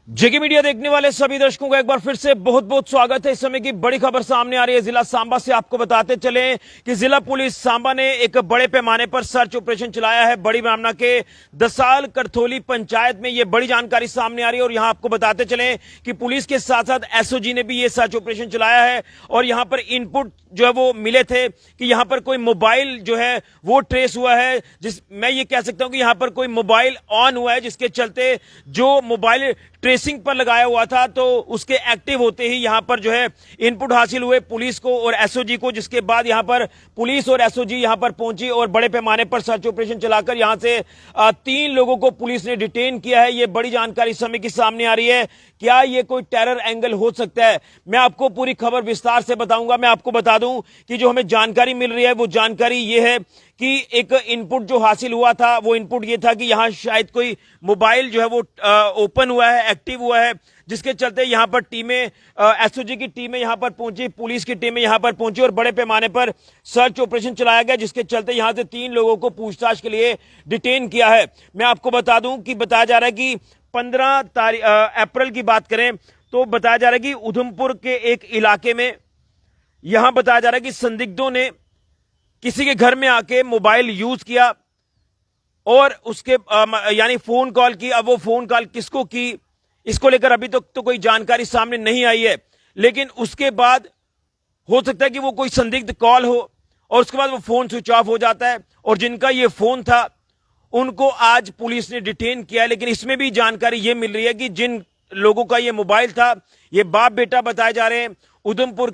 जेके media देखने वाले सभी दर्शकों का एक बार फिर से बहुत बहुत स्वागत है। इस समय की बड़ी खबर सामने आ रही है जिला सांबा से। आपको बताते चले कि जिला पुलिस सांबा ने एक बड़े पैमाने पर सर्च ऑपरेशन चलाया है बड़ी ब्राह्मणा के दसाल करथोली पंचायत में। यह बड़ी जानकारी सामने आ रही है और यहां आपको बताते चले कि पुलिस के साथ साथ एसओजी ने भी यह सर्च ऑपरेशन चलाया है और यहां पर इनपुट जो है वो मिले थे कि यहां पर कोई मोबाइल जो है वो ट्रेस हुआ है। मैं ये कह सकता हूं कि यहां पर कोई मोबाइल ऑन हुआ है, जिसके चलते जो मोबाइल ट्रेसिंग पर लगाया हुआ था तो उसके एक्टिव होते ही यहां पर जो है इनपुट हासिल हुए पुलिस को और एसओजी को, जिसके बाद यहां पर पुलिस और एसओजी यहां पर पहुंची और बड़े पैमाने पर सर्च ऑपरेशन चलाकर यहां से 3 लोगों को पुलिस ने डिटेन किया है। यह बड़ी जानकारी इस समय की सामने आ रही है। क्या यह कोई टेरर एंगल हो सकता है? मैं आपको पूरी खबर विस्तार से बताऊंगा। मैं आपको बता दूं कि जो हमें जानकारी मिल रही है वो जानकारी यह है कि एक इनपुट जो हासिल हुआ था वो इनपुट ये था कि यहां शायद कोई मोबाइल जो है वो ओपन हुआ है, एक्टिव हुआ है, जिसके चलते यहां पर टीमें एसओजी की टीमें यहां पर पहुंची, पुलिस की टीमें यहां पर पहुंची और बड़े पैमाने पर सर्च ऑपरेशन चलाया गया, जिसके चलते यहां से 3 लोगों को पूछताछ के लिए डिटेन किया है। मैं आपको बता दूं कि बताया जा रहा है कि 15 अप्रैल की बात करें तो बताया जा रहा है कि उधमपुर के एक इलाके में यहां बताया जा रहा है कि संदिग्धों ने किसी के घर में आके मोबाइल यूज किया और उसके यानी फोन कॉल की। अब वो फोन कॉल किसको की, इसको लेकर अभी तक तो कोई जानकारी सामने नहीं आई है, लेकिन उसके बाद हो सकता है कि वो कोई संदिग्ध कॉल हो और उसके बाद वो फोन स्विच ऑफ हो जाता है और जिनका ये फोन था उनको आज पुलिस ने डिटेन किया है। लेकिन इसमें भी जानकारी ये मिल रही है कि जिन लोगों का ये मोबाइल था ये बाप बेटा बताए जा रहे हैं, उधमपुर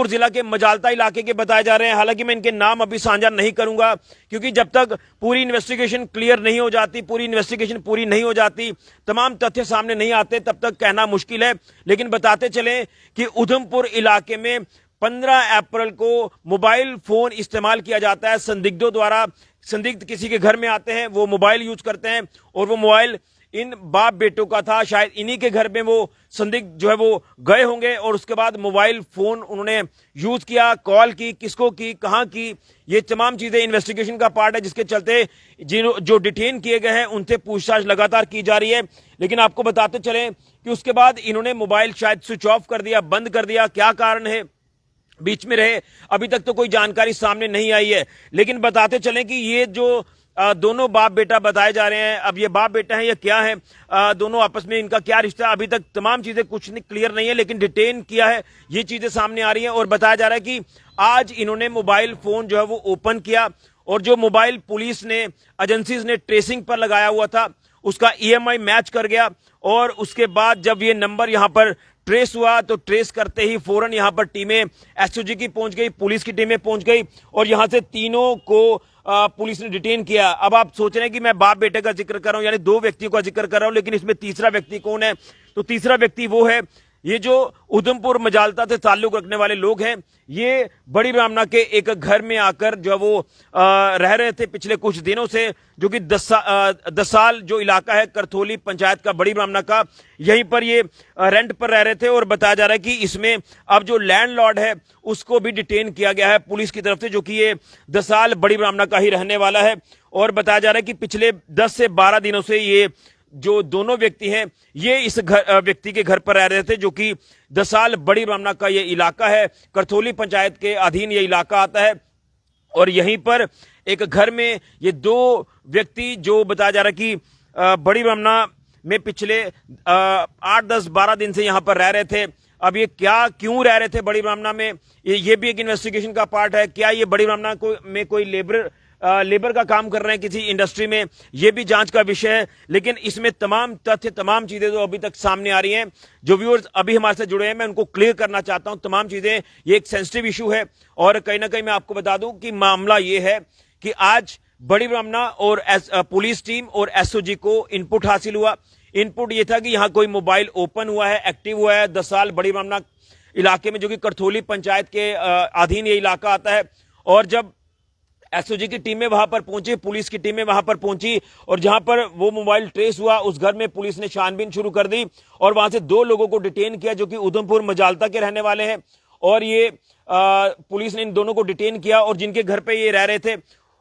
जिला के मजालता इलाके के बताए जा रहे हैं। हालांकि मैं इनके नाम अभी साझा नहीं करूंगा क्योंकि जब तक पूरी इन्वेस्टिगेशन क्लियर नहीं हो जाती, पूरी इन्वेस्टिगेशन पूरी नहीं हो जाती, तमाम तथ्य सामने नहीं आते, तब तक कहना मुश्किल है। लेकिन बताते चले कि उधमपुर इलाके में 15 अप्रैल को मोबाइल फोन इस्तेमाल किया जाता है संदिग्धों द्वारा। संदिग्ध किसी के घर में आते हैं, वो मोबाइल यूज करते हैं और वो मोबाइल इन बाप बेटों का था। शायद इन्हीं के घर में वो संदिग्ध जो है वो गए होंगे और उसके बाद मोबाइल फोन उन्होंने यूज किया, कॉल की, किसको की, कहां की, ये तमाम चीजें इन्वेस्टिगेशन का पार्ट है, जिसके चलते जो डिटेन किए गए हैं उनसे पूछताछ लगातार की जा रही है। लेकिन आपको बताते चलें कि उसके बाद इन्होंने मोबाइल शायद स्विच ऑफ कर दिया, बंद कर दिया। क्या कारण है, बीच में रहे, अभी तक तो कोई जानकारी सामने नहीं आई है। लेकिन बताते चलें कि ये जो दोनों बाप बेटा बताए जा रहे हैं, अब ये बाप बेटा है या क्या है, दोनों आपस में इनका क्या रिश्ता है, अभी तक तमाम चीजें कुछ नहीं क्लियर नहीं है। लेकिन डिटेन किया है, ये चीजें सामने आ रही हैं और बताया जा रहा है कि आज इन्होंने मोबाइल फोन जो है वो ओपन किया और जो मोबाइल पुलिस ने, एजेंसीज ने ट्रेसिंग पर लगाया हुआ था उसका ईएमआई मैच कर गया और उसके बाद जब ये नंबर यहां पर ट्रेस हुआ तो ट्रेस करते ही फौरन यहां पर टीमें एसओजी की पहुंच गई, पुलिस की टीमें पहुंच गई और यहां से तीनों को पुलिस ने डिटेन किया। अब आप सोच रहे हैं कि मैं बाप बेटे का जिक्र कर रहा हूं, यानी 2 व्यक्तियों का जिक्र कर रहा हूं, लेकिन इसमें तीसरा व्यक्ति कौन है? तो तीसरा व्यक्ति वो है, ये जो उधमपुर मजालता से ताल्लुक रखने वाले लोग हैं, ये बड़ी ब्राह्मणा के एक घर में आकर जो वो रह रहे थे पिछले कुछ दिनों से, जो कि 10 साल जो इलाका है करथोली पंचायत का बड़ी ब्राह्मणा का, यहीं पर ये रेंट पर रह रहे थे। और बताया जा रहा है कि इसमें अब जो लैंडलॉर्ड है उसको भी डिटेन किया गया है पुलिस की तरफ से, जो कि ये दसाल बड़ी ब्राह्मणा का ही रहने वाला है। और बताया जा रहा है कि पिछले 10 से 12 दिनों से ये जो दोनों व्यक्ति हैं ये इस व्यक्ति के घर पर रह रहे थे, जो कि दसाल बड़ी ब्राह्मणा का ये इलाका है, करथोली पंचायत के अधीन ये इलाका आता है। और यहीं पर एक घर में ये 2 व्यक्ति जो बताया जा रहा है कि बड़ी ब्राह्मणा में पिछले 8, 10, 12 दिन से यहां पर रह रहे थे। अब ये क्या, क्यों रह रहे थे बड़ी ब्राह्मणा में, ये भी एक इन्वेस्टिगेशन का पार्ट है। क्या ये बड़ी ब्राह्मणा में कोई लेबर का काम कर रहे हैं किसी इंडस्ट्री में, यह भी जांच का विषय है। लेकिन इसमें तमाम तथ्य, तमाम चीजें जो अभी तक सामने आ रही हैं, जो व्यूअर्स अभी हमारे से जुड़े हैं, मैं उनको क्लियर करना चाहता हूं तमाम चीजें। ये एक सेंसिटिव इशू है और कहीं ना कहीं मैं आपको बता दूं कि मामला ये है कि आज बड़ी ब्राह्मणा और पुलिस टीम और एसओजी को इनपुट हासिल हुआ। इनपुट यह था कि यहां कोई मोबाइल ओपन हुआ है, एक्टिव हुआ है दसाल बड़ी ब्राह्मणा इलाके में, जो कि करथोली पंचायत के अधीन ये इलाका आता है। और जब एसओजी की टीमें वहां पर पहुंची, पुलिस की टीमें वहां पर पहुंची और जहां पर वो मोबाइल ट्रेस हुआ उस घर में पुलिस ने छानबीन शुरू कर दी और वहां से 2 लोगों को डिटेन किया, जो कि उधमपुर मजालता के रहने वाले हैं। और ये पुलिस ने इन दोनों को डिटेन किया और जिनके घर पे ये रह रहे थे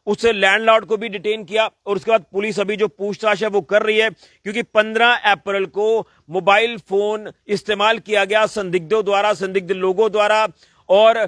उस लैंडलॉर्ड को भी डिटेन किया और उसके बाद पुलिस अभी जो पूछताछ है वो कर रही है, क्योंकि 15 अप्रैल को मोबाइल फोन इस्तेमाल किया गया संदिग्धों द्वारा, संदिग्ध लोगों द्वारा, और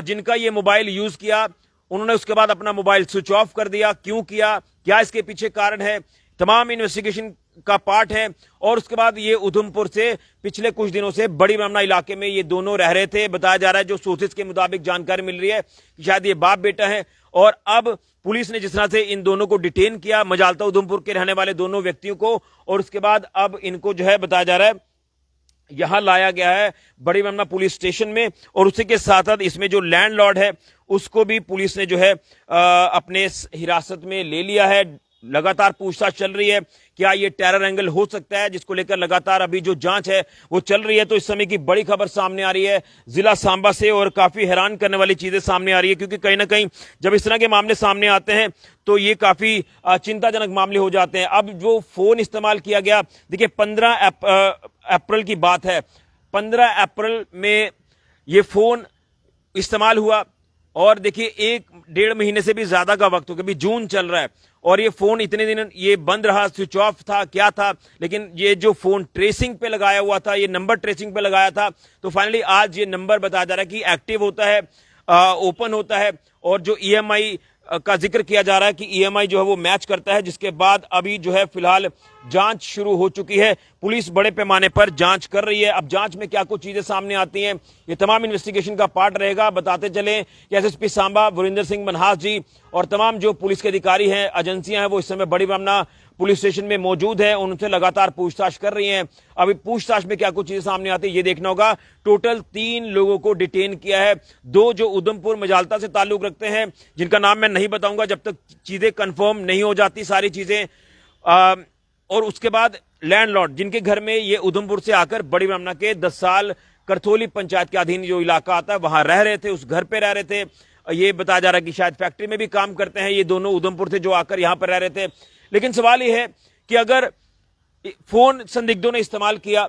जिनका ये मोबाइल यूज किया उन्होंने उसके बाद अपना मोबाइल स्विच ऑफ कर दिया। क्यों किया, क्या इसके पीछे कारण है, तमाम इन्वेस्टिगेशन का पार्ट है। और उसके बाद ये उधमपुर से पिछले कुछ दिनों से बड़ी ब्राह्मणा इलाके में ये दोनों रह रहे थे। बताया जा रहा है, जो सोर्सेज के मुताबिक जानकारी मिल रही है कि शायद ये बाप बेटा है। और अब पुलिस ने जिस तरह से इन दोनों को डिटेन किया, मजालता उधमपुर के रहने वाले दोनों व्यक्तियों को, और उसके बाद अब इनको जो है बताया जा रहा है यहां लाया गया है बड़ी ब्राह्मणा पुलिस स्टेशन में। और उसी के साथ साथ इसमें जो लैंडलॉर्ड है उसको भी पुलिस ने जो है अपने हिरासत में ले लिया है। लगातार पूछताछ चल रही है, क्या ये टेरर एंगल हो सकता है, जिसको लेकर लगातार अभी जो जांच है वो चल रही है। तो इस समय की बड़ी खबर सामने आ रही है जिला सांबा से, और काफी हैरान करने वाली चीजें सामने आ रही है, क्योंकि कहीं ना कहीं जब इस तरह के मामले सामने आते हैं तो ये काफी चिंताजनक मामले हो जाते हैं। अब जो फोन इस्तेमाल किया गया, देखिए 15 अप्रैल की बात है, 15 अप्रैल में ये फोन इस्तेमाल हुआ, और देखिए 1-1.5 महीने से भी ज्यादा का वक्त हो गया, अभी जून चल रहा है, और ये फोन इतने दिन ये बंद रहा, स्विच ऑफ था, क्या था। लेकिन ये जो फोन ट्रेसिंग पे लगाया हुआ था, ये नंबर ट्रेसिंग पे लगाया था, तो फाइनली आज ये नंबर बताया जा रहा है कि एक्टिव होता है, ओपन होता है, और जो ईएमआई का जिक्र किया जा रहा है कि ईएमआई जो है वो मैच करता है, जिसके बाद अभी जो है फिलहाल जांच शुरू हो चुकी है। पुलिस बड़े पैमाने पर जांच कर रही है। अब जांच में क्या कुछ चीजें सामने आती हैं, ये तमाम इन्वेस्टिगेशन का पार्ट रहेगा। बताते चलें कि एसएसपी सांबा वरिंदर सिंह मनहास जी और तमाम जो पुलिस के अधिकारी हैं, एजेंसियां हैं, वो इस समय बड़ी ब्राह्मणा पुलिस स्टेशन में मौजूद है, उनसे लगातार पूछताछ कर रही हैं। अभी पूछताछ में क्या कुछ चीजें सामने आती है ये देखना होगा। टोटल 3 लोगों को डिटेन किया है, 2 जो उधमपुर मजालता से ताल्लुक रखते हैं, जिनका नाम मैं नहीं बताऊंगा जब तक चीजें कंफर्म नहीं हो जाती सारी चीजें, और उसके बाद लैंडलॉर्ड जिनके घर में ये उधमपुर से आकर बड़ी ब्राह्मणा के 10 साल करथोली पंचायत के अधीन जो इलाका आता है वहां रह रहे थे, उस घर पे रह रहे थे। ये बताया जा रहा है कि शायद फैक्ट्री में भी काम करते हैं ये दोनों उधमपुर से जो आकर यहां पर रह रहे थे। लेकिन सवाल यह है कि अगर फोन संदिग्धों ने इस्तेमाल किया,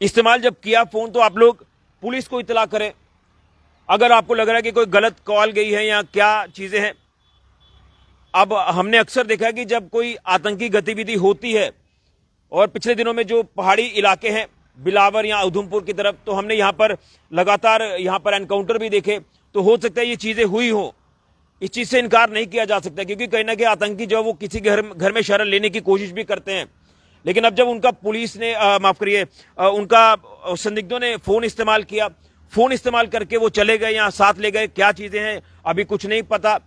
इस्तेमाल जब किया फोन, तो आप लोग पुलिस को इतला करें। अगर आपको लग रहा है कि कोई गलत कॉल गई है या क्या चीजें हैं। अब हमने अक्सर देखा है कि जब कोई आतंकी गतिविधि होती है, और पिछले दिनों में जो पहाड़ी इलाके हैं बिलावर या उधमपुर की तरफ, तो हमने यहां पर लगातार यहां पर एनकाउंटर भी देखे, तो हो सकता है ये चीजें हुई हो, इस चीज से इनकार नहीं किया जा सकता, क्योंकि कहीं ना कहीं आतंकी जो वो किसी घर में शरण लेने की कोशिश भी करते हैं। लेकिन अब जब उनका पुलिस ने माफ करिए उनका संदिग्धों ने फोन इस्तेमाल किया, फोन इस्तेमाल करके वो चले गए या साथ ले गए, क्या चीजें हैं अभी कुछ नहीं पता।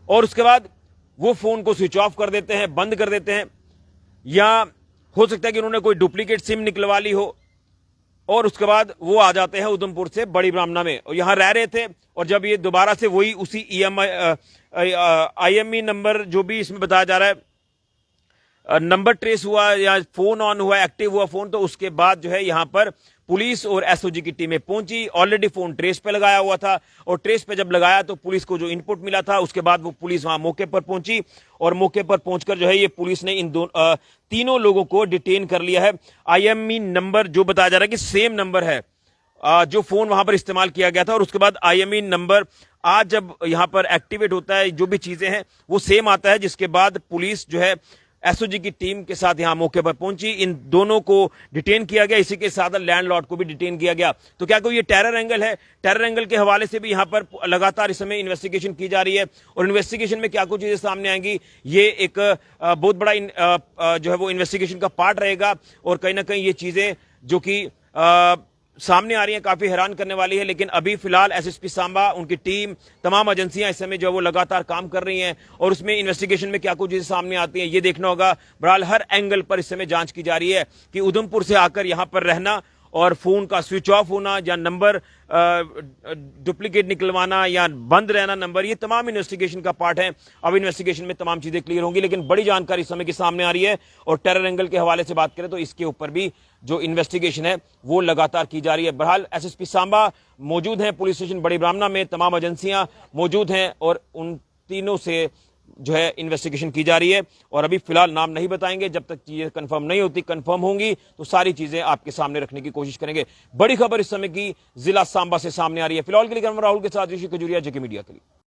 और उसके बाद वो फोन को स्विच ऑफ कर देते हैं, बंद कर देते हैं, या हो सकता है कि उन्होंने कोई डुप्लीकेट सिम निकलवा ली हो, और उसके बाद वो आ जाते हैं उधमपुर से बड़ी ब्राह्मणा में, और यहां रह रहे थे। और जब ये दोबारा से वही उसी IME नंबर जो भी इसमें बताया जा रहा है नंबर ट्रेस हुआ या फोन ऑन हुआ, एक्टिव हुआ फोन, तो उसके बाद जो है यहां पर पुलिस और एसओजी की टीमें पहुंची। ऑलरेडी फोन ट्रेस पे लगाया हुआ था, और ट्रेस पे जब लगाया तो पुलिस को जो इनपुट मिला था, उसके बाद वो पुलिस वहां मौके पर पहुंची, और मौके पर पहुंचकर जो है ये पुलिस ने इन तीनों लोगों को डिटेन कर लिया है। IME नंबर जो बताया जा रहा है कि सेम नंबर है जो फोन वहां पर इस्तेमाल किया गया था, और उसके बाद IME नंबर आज जब यहां पर एक्टिवेट होता है, जो भी चीजें हैं वो सेम आता है, जिसके बाद पुलिस जो है एसओजी की टीम के साथ यहां मौके पर पहुंची, इन दोनों को डिटेन किया गया, इसी के साथ लैंडलॉर्ड को भी डिटेन किया गया। तो क्या कोई ये टेरर एंगल है? टेरर एंगल के हवाले से भी यहां पर लगातार इस समय इन्वेस्टिगेशन की जा रही है, और इन्वेस्टिगेशन में क्या कुछ चीजें सामने आएंगी, ये एक बहुत बड़ा जो है वो इन्वेस्टिगेशन का पार्ट रहेगा। और कहीं ना कहीं ये चीजें जो कि सामने आ रही है काफी हैरान करने वाली है। लेकिन अभी फिलहाल एसएसपी सांबा, उनकी टीम, तमाम एजेंसियां इस समय जो है वो लगातार काम कर रही हैं, और उसमें इन्वेस्टिगेशन में क्या कुछ चीजें सामने आती हैं ये देखना होगा। बहरहाल हर एंगल पर इस समय जांच की जा रही है कि उधमपुर से आकर यहां पर रहना और फोन का स्विच ऑफ होना या नंबर डुप्लीकेट निकलवाना या बंद रहना नंबर, ये तमाम इन्वेस्टिगेशन का पार्ट है। अब इन्वेस्टिगेशन में तमाम चीजें क्लियर होंगी, लेकिन बड़ी जानकारी इस समय की सामने आ रही है। और टेरर एंगल के हवाले से बात करें तो इसके ऊपर भी जो इन्वेस्टिगेशन है वो लगातार की जा रही है। बहरहाल एसएसपी सांबा मौजूद हैं पुलिस स्टेशन बड़ी ब्राह्मणा में, तमाम एजेंसियां मौजूद हैं, और उन तीनों से जो है इन्वेस्टिगेशन की जा रही है। और अभी फिलहाल नाम नहीं बताएंगे, जब तक चीजें कंफर्म नहीं होती, कंफर्म होंगी तो सारी चीजें आपके सामने रखने की कोशिश करेंगे। बड़ी खबर इस समय की जिला सांबा से सामने आ रही है। फिलहाल के लिए राहुल के साथ ऋषि खजूरिया, जेके मीडिया के लिए।